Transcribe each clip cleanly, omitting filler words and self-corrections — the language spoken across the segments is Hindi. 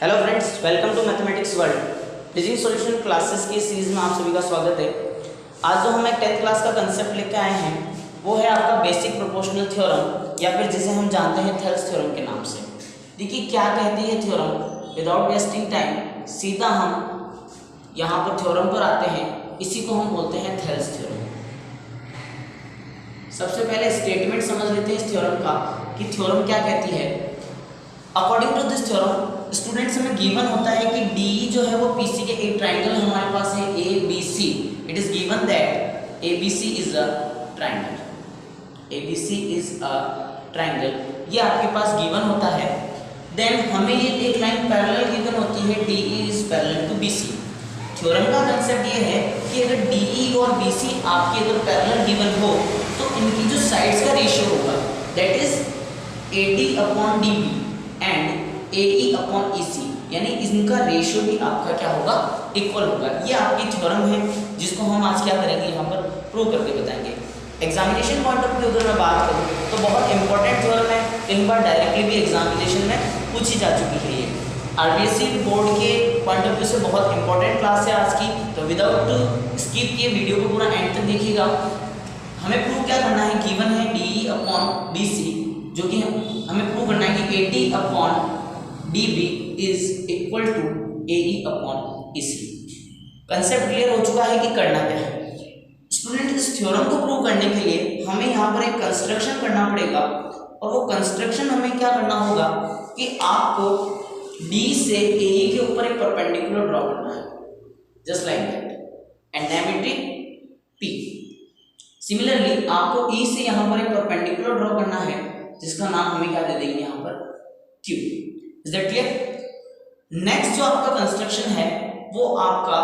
Hello friends, welcome to mathematics world. Physics solution classes की सीरीज में आप सभी का स्वागत है। आज जो हम एक 10th क्लास का कंसेप्ट लेके आए हैं वो है आपका बेसिक प्रोपोर्शनल थ्योरम, या फिर जिसे हम जानते हैं थेल्स थ्योरम के नाम से। देखिए क्या कहती है थ्योरम। विदाउट वेस्टिंग टाइम सीधा हम यहाँ पर थ्योरम पर आते हैं। इसी को हम बोलते हैं थेल्स थ्योरम। सबसे पहले स्टेटमेंट समझ लेते हैं इस थ्योरम का कि थ्योरम क्या कहती है। According to this theorem students हमें गिवन होता है कि डी जो है वो पीसी के एक ट्राइंगल हमारे पास है A B C. It is given that A B C is a triangle. A B C is a triangle, ये आपके पास गिवन होता है। देन हमें ये एक लाइन पैरेलल गिवन होती है, D is parallel to B C. Theorem का कंसेप्ट ये है कि अगर डी ई और बी सी आपके अगर पैरेलल गिवन हो तो इनकी जो साइड्स का रेशियो होगा that is A D upon D B and A E upon E C, यानी इनका रेशियो भी आपका क्या होगा, इक्वल होगा। ये आपकी थ्योरम है जिसको हम आज क्या करेंगे, यहाँ पर प्रूव करके बताएंगे। एग्जामिनेशन पॉइंट ऑफ व्यू अगर मैं बात करूँ तो बहुत इंपॉर्टेंट थ्योरम है। कई बार डायरेक्टली भी एग्जामिनेशन में पूछी जा चुकी है। ये आरबीएससी बोर्ड के पॉइंट ऑफ व्यू से बहुत इंपॉर्टेंट क्लास है आज की। तो विदाउट स्किप किए वीडियो को पूरा एंड तक देखिएगा। हमें प्रूव क्या करना है, गिवन है D E upon D C, जो कि हमें प्रूव करना है कि A D upon D B is equal to A E upon E C. Concept clear हो चुका है कि करना क्या है। स्टूडेंट इस थ्योरम को प्रूव करने के लिए हमें यहाँ पर एक कंस्ट्रक्शन करना पड़ेगा, और वो कंस्ट्रक्शन हमें क्या करना होगा कि आपको डी से ए ई के ऊपर एक परपेंडिकुलर ड्रॉ करना है, just like that, and name it P. Similarly आपको ई से यहाँ पर एक परपेंडिकुलर ड्रॉ करना है जिसका नाम हमें क्या दे देंगे यहाँ पर, Q. Is that clear? Next जो आपका कंस्ट्रक्शन है वो आपका,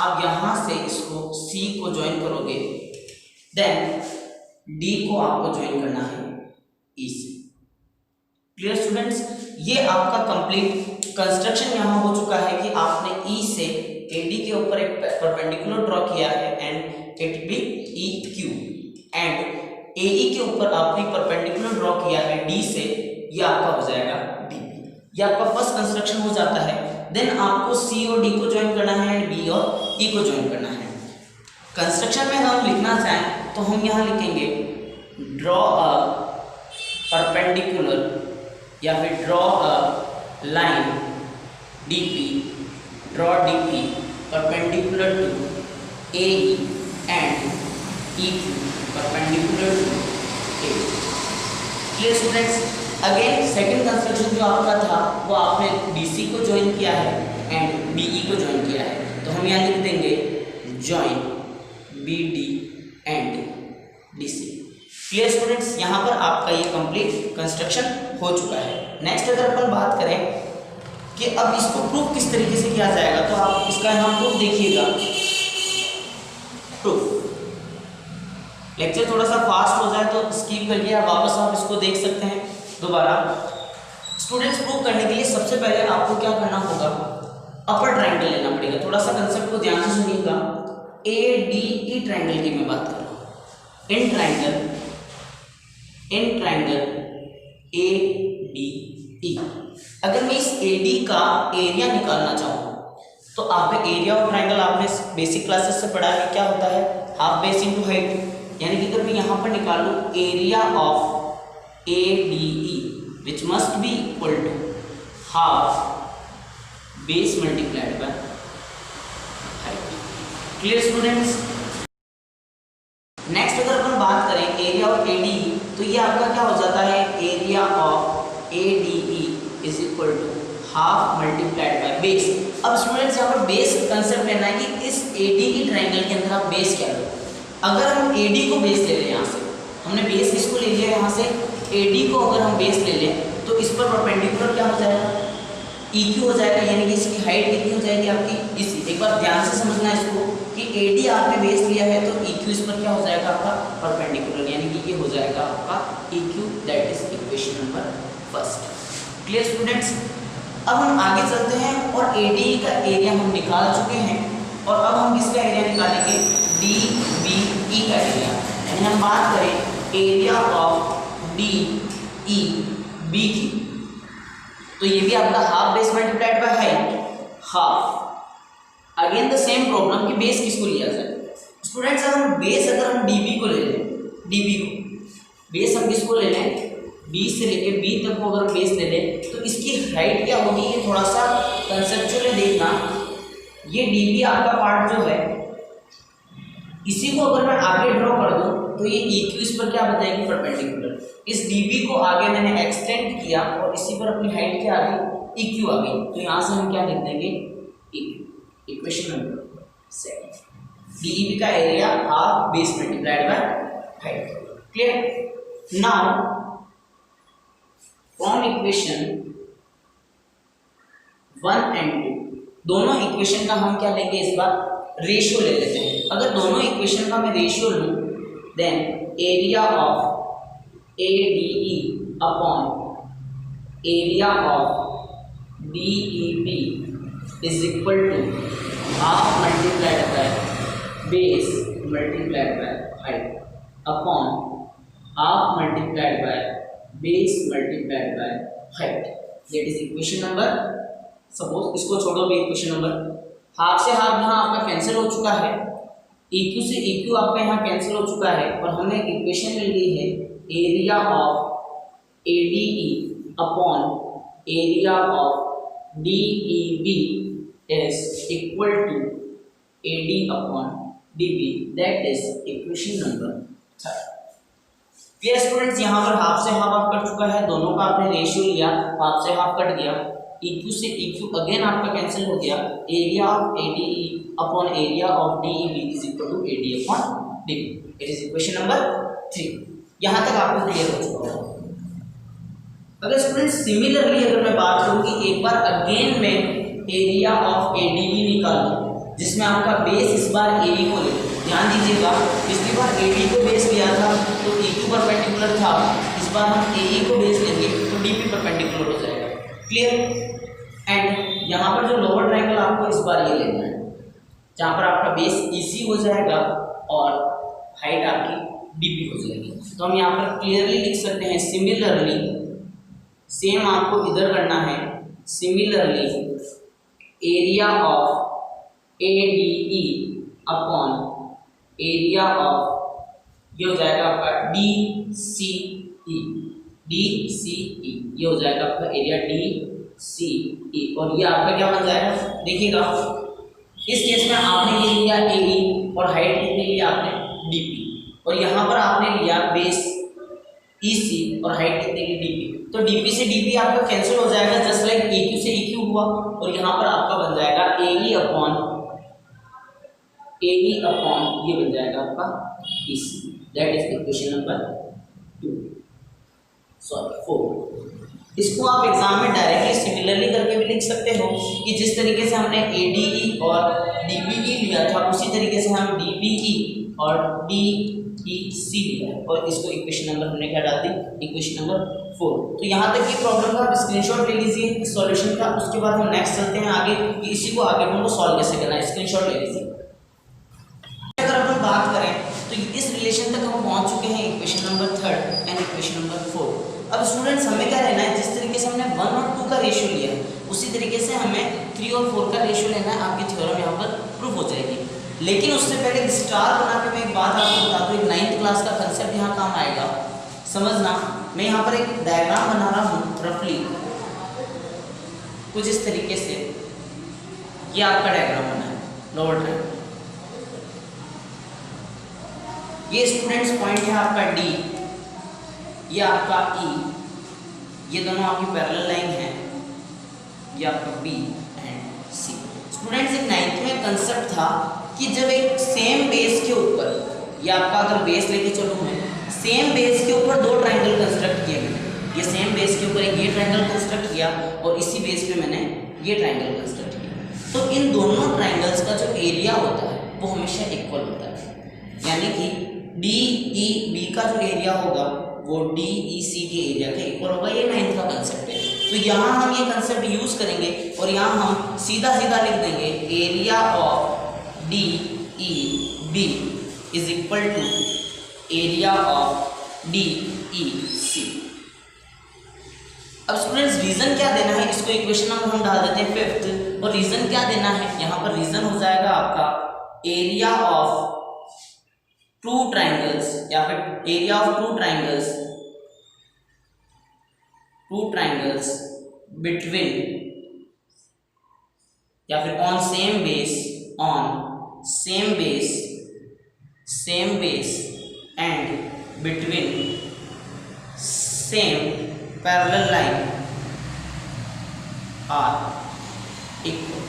आप यहां से इसको सी को ज्वाइन करोगे, देन डी को आपको ज्वाइन करना है ई से। Clear students? ये आपका कंप्लीट कंस्ट्रक्शन यहां हो चुका है कि आपने ई से ए डी के ऊपर एक परपेंडिकुलर ड्रॉ किया है and it B E Q, and A E के ऊपर आपने परपेंडिकुलर ड्रॉ किया है डी से, ये आपका हो जाएगा डी। ये आपका फर्स्ट कंस्ट्रक्शन हो जाता है। देन आपको सी और डी को ज्वाइन करना है एंड बी और ई को ज्वाइन करना है। कंस्ट्रक्शन में हम लिखना चाहें तो हम यहाँ लिखेंगे ड्रॉ अ परपेंडिकुलर, या फिर draw a line D P, draw D P perpendicular to A E and E Q perpendicular to A. Clear students? Again second construction जो आपका था वो आपने BC को ज्वाइन किया है एंड BE को ज्वाइन किया है। तो हम यहाँ लिख देंगे join BD and DC। Clear students? यहाँ पर आपका ये कंप्लीट कंस्ट्रक्शन हो चुका है। नेक्स्ट अगर अपन बात करें कि अब इसको प्रूफ किस तरीके से किया जाएगा, तो आप इसका यहाँ प्रूफ देखिएगा। प्रूफ लेक्चर थोड़ा सा फास्ट हो जाए तो स्किप करिए, आप वापस आप इसको देख सकते हैं दोबारा। स्टूडेंट्स प्रूव करने के लिए सबसे पहले आपको क्या करना होगा, अपर ट्राइंगल लेना पड़ेगा। थोड़ा सा कंसेप्ट को ध्यान से सुनिएगा। ए डी ई ट्राइंगल की मैं बात कर रहा हूँ। In triangle A D E, अगर मैं इस ए डी का एरिया निकालना चाहूँ तो आपका एरिया ऑफ ट्राइंगल आपने बेसिक क्लासेस से पढ़ा है, क्या होता है, हाफ बेस इनटू हाइट। यानी कि अगर मैं यहाँ पर निकालूँ area of ADE which must be equal to half base multiplied by height. Clear students? Next अगर अपन बात करें एरिया ऑफ ADE तो ये आपका क्या हो जाता है, area of ADE is equal to half multiplied by base. अब स्टूडेंट्स यहाँ पर बेस कंसेप्ट लेना है कि इस ADE ट्राइंगल के अंदर आप बेस क्या लो। अगर हम AD को बेस ले लें, यहाँ से हमने बेस किसको ले लिया, यहाँ से AD को अगर हम बेस ले लें तो इस पर परपेंडिकुलर क्या हो जाएगा, EQ हो जाएगा। यानी कि इसकी हाइट कितनी हो जाएगी आपकी, इसी। एक बार ध्यान से समझना इसको कि AD आपने बेस लिया है तो EQ इस पर क्या हो जाएगा आपका, परपेंडिकुलर, यानी कि ये हो जाएगा आपका EQ, that is equation number first. Clear students? अब हम आगे चलते हैं और ADE का एरिया हम निकाल चुके हैं, और अब हम किसका एरिया निकालेंगे, DBE का एरिया। यानी हम बात करें एरिया ऑफ DEB की, तो ये भी आपका half base multiplied by half. Again the same problem कि बेस किसको लिया जाए। स्टूडेंट्स अगर हम डीबी को ले लें, डीबी को बेस हम किसको ले लें, बी से लेके बी तक को अगर बेस ले लें तो इसकी हाइट क्या होगी, ये थोड़ा सा कंसेप्चुअली देखना। ये डीबी आपका पार्ट जो है, इसी को अगर मैं आगे ड्रॉ कर दूं तो ये EQ इस पर क्या बताएगी, परपेंडिकुलर। इस डीबी को आगे मैंने एक्सटेंड किया और इसी पर अपनी हाइट क्या आ गई, EQ आ गई। तो यहाँ से हम क्या लिख देंगे, EQ। इक्वेशन नंबर 7, DEB का area half base multiplied by height. Clear. Now from equation 1 and 2, दोनों इक्वेशन का हम क्या लेंगे इस बार, रेशियो ले लेते हैं। अगर दोनों इक्वेशन का मैं रेशियो लूँ, then area of ADE upon area of DEB is equal to half multiplied by base multiplied by height upon half multiplied by base multiplied by height. That is equation number, suppose इसको छोड़ो भी, इक्वेशन नंबर हाफ से हाफ यहाँ आपका कैंसिल हो चुका है, EQ से EQ आपका यहाँ कैंसिल हो चुका है, और हमने इक्वेशन मिल गई है area of ADE upon area of DEB is equal to AD upon DB। That is equation number 3। Clear students, यहाँ पर हाफ से हाफ आप कट चुका है, दोनों का आपने रेशियो लिया, हाफ से हाफ कट गया, EQ से EQ अगेन आपका कैंसिल हो गया, area of ADE upon area of DEB is equal to AD upon DB। It is equation number 3। यहाँ तक आपको क्लियर हो चुका होगा। अगर स्टूडेंट्स सिमिलरली अगर मैं बात करूँ कि एक बार अगेन मैं एरिया ऑफ ADB निकालूँ, जिसमें आपका बेस इस बार AE को ले, ध्यान दीजिएगा पिछली बार AD को बेस लिया था तो EQ परपेंडिकुलर था, इस बार हम AE को बेस लेंगे तो DB परपेंडिकुलर हो जाएगा। क्लियर। एंड यहाँ पर जो लोअर ट्रायंगल आपको इस बार ये लेना है, जहाँ पर आपका बेस EC हो जाएगा और हाइट आपकी DB हो जाएगी। तो हम यहाँ पर क्लियरली लिख सकते हैं सिमिलरली, सेम आपको इधर करना है, similarly area of ADE upon area of, ये हो जाएगा आपका DCE, DCE ये हो जाएगा आपका एरिया DCE, और ये आपका क्या बन जाएगा, देखिएगा इस केस में आपने ये लिया AE और हाइट कितनी लिया आपने DP, और यहाँ पर आपने लिया बेस EC और हाइट कितनी ली DP। तो DP से DP आपका कैंसिल हो जाएगा, जस्ट लाइक EQ से EQ हुआ, और यहाँ पर आपका बन जाएगा AE अपॉन ये बन जाएगा आपका EC। That is equation number 4। इसको आप एग्जाम में डायरेक्टली सिमिलरली करके भी लिख सकते हो कि जिस तरीके से हमने ADE और DBE लिया था उसी तरीके से हम DBE और DEC लिया है, और इसको इक्वेशन नंबर हमने क्या डाल दी, इक्वेशन नंबर 4। तो यहाँ तक की प्रॉब्लम का आप स्क्रीनशॉट ले लीजिए इस सॉल्यूशन का, उसके बाद हम नेक्स्ट चलते हैं आगे कि इसी को आगे हमको सॉल्व कैसे करना है, स्क्रीनशॉट ले लीजिए। अगर अपन बात करें तो इस रिलेशन तक हम पहुँच चुके हैं equation number 3 and equation number 4। अब स्टूडेंट्स हमें क्या लेना है, जिस तरीके से हमने 1 और 2 का रेशियो लिया उसी तरीके से हमें 3 और 4 का रेशियो लेना है, आपकी थ्योरम यहाँ पर प्रूफ हो जाएगी। लेकिन उससे पहले एक स्टार बना के मैं एक बात आपको बता दूँ, एक 9th क्लास का कंसेप्ट यहाँ काम आएगा, समझना। मैं यहाँ पर एक डायग्राम बना रहा हूँ रफली कुछ इस तरीके से, ये आपका डायग्राम बना है लोअर ट्रायंगल, ये स्टूडेंट्स पॉइंट है आपका D, ये आपका E, ये दोनों आपकी पैरेलल लाइन है, ये आपका B एंड C। स्टूडेंट्स एक 9th में कंसेप्ट था कि जब एक सेम बेस के ऊपर, ये आपका अगर बेस लेके चलूँ मैं, सेम बेस के ऊपर 2 ट्रायंगल कंस्ट्रक्ट किए मैंने, ये सेम बेस के ऊपर एक ये ट्रायंगल कंस्ट्रक्ट किया और इसी बेस पे मैंने ये ट्रायंगल कंस्ट्रक्ट किया, तो इन दोनों ट्रायंगल्स का जो एरिया होता है वो हमेशा इक्वल होता है, यानी कि DEB का जो एरिया होगा वो DEC के एरिया के इक्वल होगा। ये 9th का कंसेप्ट है, तो यहाँ हम ये कंसेप्ट यूज करेंगे और यहाँ हम सीधा सीधा लिख देंगे area of DEB is equal to area of DEC। अब स्टूडेंट्स रीजन क्या देना है, इसको इक्वेशन नंबर हम डाल देते हैं 5th, और रीजन क्या देना है, यहाँ पर रीजन हो जाएगा आपका एरिया ऑफ टू ट्राइंगल्स, या फिर area of two triangles between, या फिर on same base and between same parallel line are equal,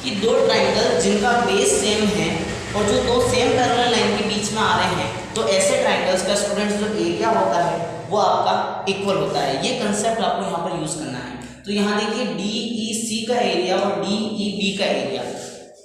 कि दो ट्राइंगल जिनका बेस सेम है और जो दो सेम पैरेलल लाइन के बीच में आ रहे हैं, तो ऐसे ट्राइंगल्स का स्टूडेंट्स जो एरिया होता है वो आपका इक्वल होता है। ये कंसेप्ट आपको यहाँ पर यूज करना है। तो यहाँ देखिए DEC का एरिया और DEB का एरिया,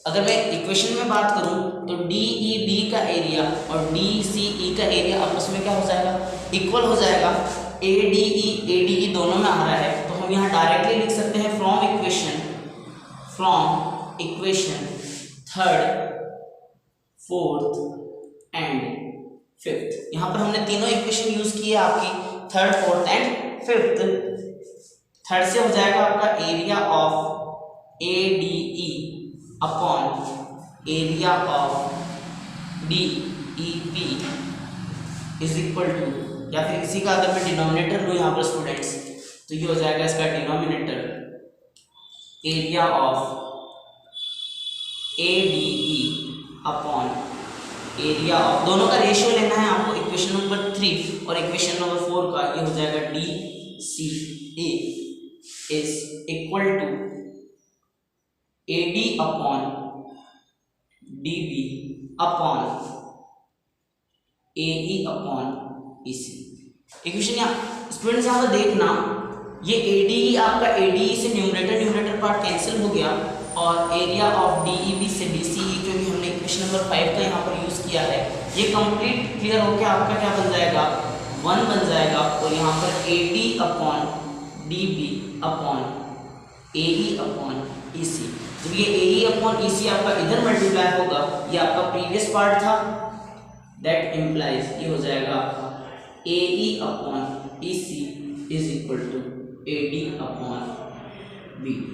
अगर मैं इक्वेशन में बात करूँ तो DEB का एरिया और DCE का एरिया आपस में क्या हो जाएगा, इक्वल हो जाएगा। ADE दोनों में आ रहा है, तो हम यहाँ डायरेक्टली लिख सकते हैं from equation 3rd 4th and 5th। यहाँ पर हमने तीनों इक्वेशन यूज की है आपकी 3rd 4th and 5th। 3rd से हो जाएगा आपका area of ADE upon area of DEB is equal to, या फिर इसी का अगर मैं डिनोमिनेटर लूँ यहाँ पर स्टूडेंट्स, तो ये हो जाएगा इसका denominator area of ADE upon area of, दोनों का रेशियो लेना है आपको, इक्वेशन नंबर 3 और इक्वेशन नंबर 4 का, ये हो जाएगा DCA is equal to AD upon DB upon AE upon EC। Equation यहाँ स्टूडेंट्स यहाँ पर देखना, ये ADE आपका ADE से न्यूमरेटर पार्ट कैंसिल हो गया, और एरिया ऑफ DEB से DCE, क्योंकि हमने इक्वेशन नंबर 5 का यहाँ पर यूज किया है, ये कंप्लीट क्लियर होकर आपका क्या बन जाएगा, 1 बन जाएगा। और यहाँ पर AD upon DB upon AE upon EC, जब ये AE अपॉन EC आपका इधर मल्टीप्लाई होगा, ये आपका प्रीवियस पार्ट था, दैट इम्प्लाइज ये हो जाएगा AE upon EC is equal to AD upon BD।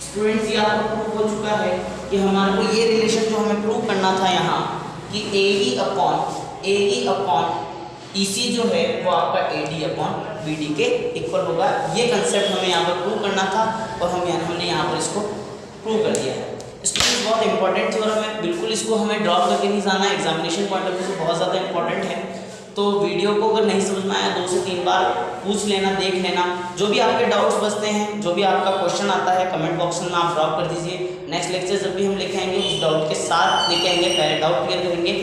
Students ये आपको प्रूव हो चुका है कि हमारे को ये रिलेशन जो हमें प्रूव करना था यहाँ, कि AE अपॉन EC जो है वो आपका AD अपॉन BD के इक्वल होगा। ये कंसेप्ट हमें यहाँ पर प्रूव करना था, और हमने यहाँ पर इसको प्रूव कर दिया है। स्टूडेंट्स बहुत इंपॉर्टेंट थ्योरम है, बिल्कुल इसको हमें ड्रॉप करके नहीं जाना है, एग्जामिनेशन पॉइंट ऑफ व्यू से बहुत ज़्यादा इंपॉर्टेंट है। तो वीडियो को अगर नहीं समझ में आया 2 से 3 बार पूछ लेना, देख लेना, जो भी आपके डाउट्स बचते हैं, जो भी आपका क्वेश्चन आता है कमेंट बॉक्स में आप ड्रॉप कर दीजिए। नेक्स्ट लेक्चर जब भी हम लेके आएंगे उस डाउट के साथ लेके आएंगे, पहले डाउट क्लियर करेंगे,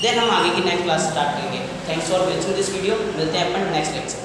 देन हम आगे की नेक्स्ट क्लास स्टार्ट करेंगे। Thanks for watching this video, मिलते हैं अपन नेक्स्ट लेक्चर।